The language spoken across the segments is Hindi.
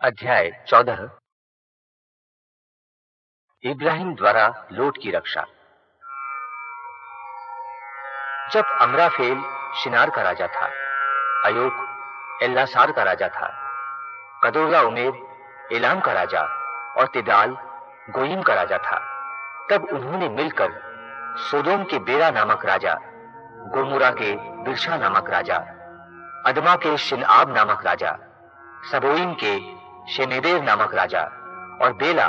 अध्याय 14। इब्राहिम द्वारा लोट की रक्षा। जब अमराफेल शिनार का राजा था, अयोक एल्लासार का राजा था, कदोर्लाओमेर एलाम का राजा और तिदाल गोयीम का राजा था, तब उन्होंने मिलकर सोदोम के बेरा नामक राजा, गोमोरा के बिरशा नामक राजा, अदमा के शिनआब नामक राजा, सबोईम के शेमेबेर नामक राजा और बेला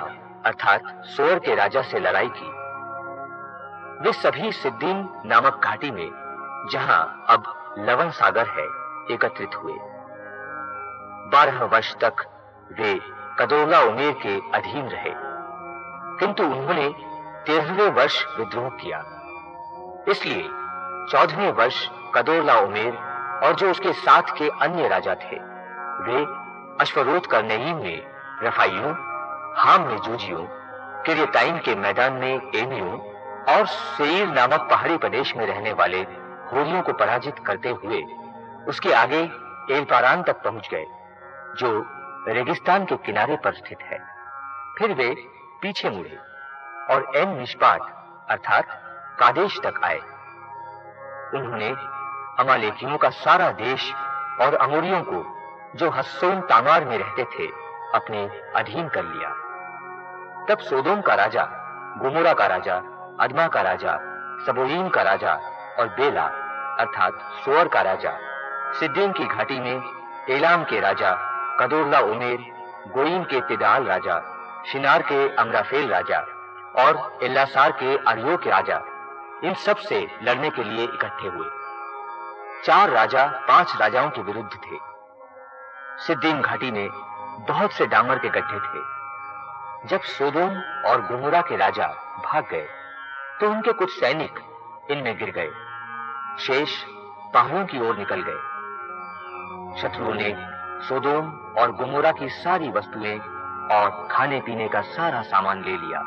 अर्थात सोर के राजा से लड़ाई की। वे सभी सिद्दीम नामक घाटी में, जहां अब लवण सागर है, एकत्रित हुए। 12 वर्ष तक वे कदोर्लाओमेर के अधीन रहे, किंतु उन्होंने 13वें वर्ष विद्रोह किया। इसलिए 14वें वर्ष कदोर्लाओमेर और जो उसके साथ के अन्य राजा थे, वे अश्वरोत कर्नेयीम में रफाइयों, हाम में जूजियों, किर्यताइम के मैदान में एमियों और सेईर नामक पहाड़ी प्रदेश में रहने वाले होरियों को पराजित करते हुए उसके आगे एलपारान तक पहुंच गए, जो रेगिस्तान के किनारे पर स्थित है। फिर वे पीछे मुड़े और एन मिशपात अर्थात कादेश तक आए। उन्होंने अमालेकियों का सारा देश और अमोरियों को, जो हस्सोन तामार में रहते थे, अपने अधीन कर लिया। तब सोदोम का राजा, गोमोरा का राजा, अदमा का राजा, सबोईम का राजा और बेला अर्थात सोअर का राजा, सिद्दीम की घाटी में एलाम के राजा, कदोर्लाओमेर, गोयीम के तिदाल राजा, शिनार के अमराफेल राजा और एल्लासार के अरियोक राजा, इन सब से लड़ने के लिए इकट्ठे हुए। 4 राजा 5 राजाओं के विरुद्ध थे। सिद्दीम घाटी में बहुत से डामर के गड्ढे थे। जब सोदोम और गोमोरा के राजा भाग गए, तो उनके कुछ सैनिक इनमें गिर गए, शेष पहाड़ों की ओर निकल गए। शत्रुओं ने सोदोम और गोमोरा की सारी वस्तुएं और खाने पीने का सारा सामान ले लिया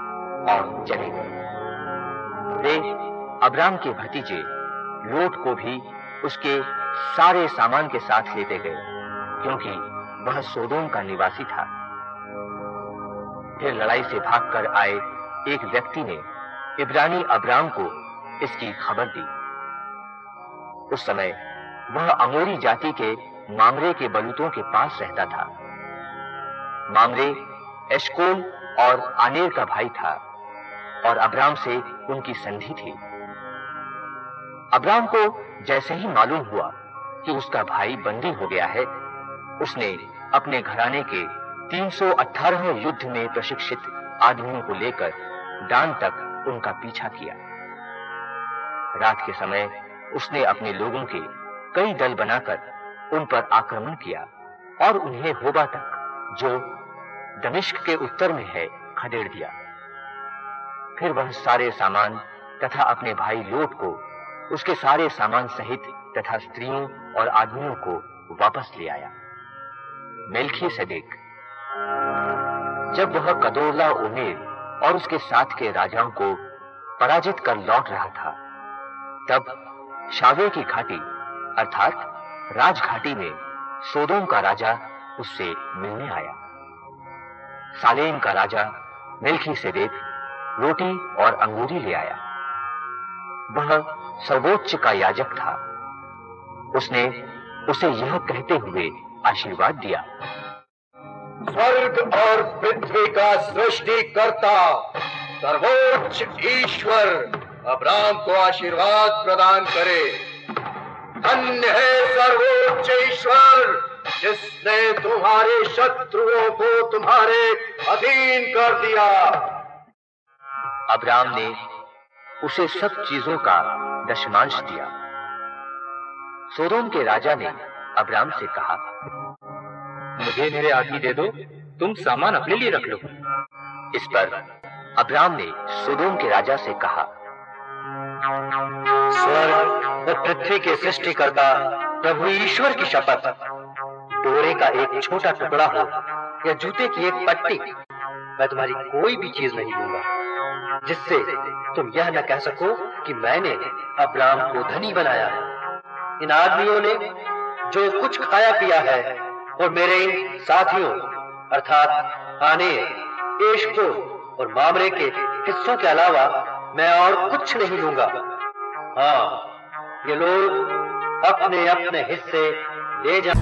और चले गए। वे अब्राम के भतीजे लोट को भी उसके सारे सामान के साथ लेते गए, क्योंकि वह सोदोम का निवासी था। फिर लड़ाई से भागकर आए एक व्यक्ति ने इब्रानी अब्राम को इसकी खबर दी। उस समय वह अमोरी जाति के मामरे के बलूतों के पास रहता था। मामरे एशकोल और आनेर का भाई था और अब्राम से उनकी संधि थी। अब्राम को जैसे ही मालूम हुआ कि उसका भाई बंदी हो गया है, उसने अपने घराने के 318 युद्ध में प्रशिक्षित आदमियों को लेकर दान तक उनका पीछा किया। रात के समय उसने अपने लोगों के कई दल बनाकर उन पर आक्रमण किया और उन्हें होबा तक, जो दमिश्क के उत्तर में है, खदेड़ दिया। फिर वह सारे सामान तथा अपने भाई लोट को, उसके सारे सामान सहित तथा स्त्रियों और आदमियों को वापस ले आया। मेल्खीसेदेक जब वह कदोर्लाओमेर और उसके साथ के राजाओं को पराजित कर लौट रहा था, तब शावे की घाटी अर्थात राजघाटी में सोदोम का राजा उससे मिलने आया। सालेम का राजा मेल्खीसेदेक रोटी और अंगूरी ले आया। वह सर्वोच्च का याजक था। उसने उसे यह कहते हुए आशीर्वाद दिया, स्वर्ग और पृथ्वी का सृष्टिकर्ता सर्वोच्च ईश्वर अब्राम को आशीर्वाद प्रदान करे। धन्य है सर्वोच्च ईश्वर, जिसने तुम्हारे शत्रुओं को तुम्हारे अधीन कर दिया। अब्राम ने उसे सब चीजों का दशमांश दिया। सोदोम के राजा ने अब्राम से कहा, मुझे मेरे आदमी दे दो, तुम सामान अपने लिए रख लो। इस पर अब्राम ने सोदोम के राजा से कहा, स्वर्ग व पृथ्वी के सृष्टिकर्ता प्रभु ईश्वर की शपथ, डोरे का एक छोटा टुकड़ा हो या जूते की एक पट्टी, मैं तुम्हारी कोई भी चीज नहीं दूंगा, जिससे तुम यह न कह सको कि मैंने अब्राम को धनी बनाया है। इन आदमियों ने जो कुछ खाया पिया है, और मेरे इन साथियों अर्थात आने, केशपुर और मामरे के हिस्सों के अलावा मैं और कुछ नहीं लूंगा। हाँ, ये लोग अपने अपने हिस्से ले जा।